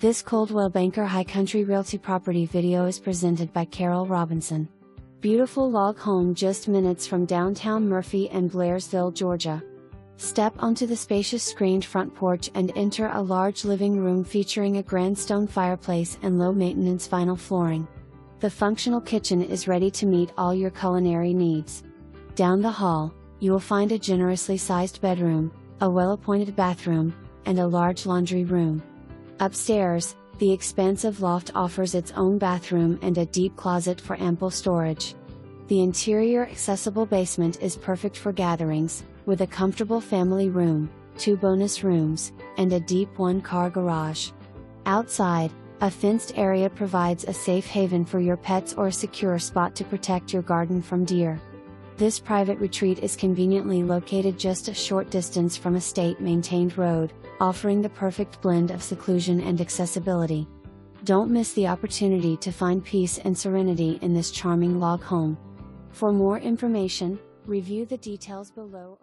This Coldwell Banker High Country Realty property video is presented by Carol Robinson. Beautiful log home just minutes from downtown Murphy and Blairsville, Georgia. Step onto the spacious screened front porch and enter a large living room featuring a grand stone fireplace and low-maintenance vinyl flooring. The functional kitchen is ready to meet all your culinary needs. Down the hall, you will find a generously sized bedroom, a well-appointed bathroom, and a large laundry room. Upstairs, the expansive loft offers its own bathroom and a deep closet for ample storage. The interior accessible basement is perfect for gatherings, with a comfortable family room, 2 bonus rooms, and a deep one-car garage. Outside, a fenced area provides a safe haven for your pets or a secure spot to protect your garden from deer. This private retreat is conveniently located just a short distance from a state-maintained road, offering the perfect blend of seclusion and accessibility. Don't miss the opportunity to find peace and serenity in this charming log home. For more information, review the details below.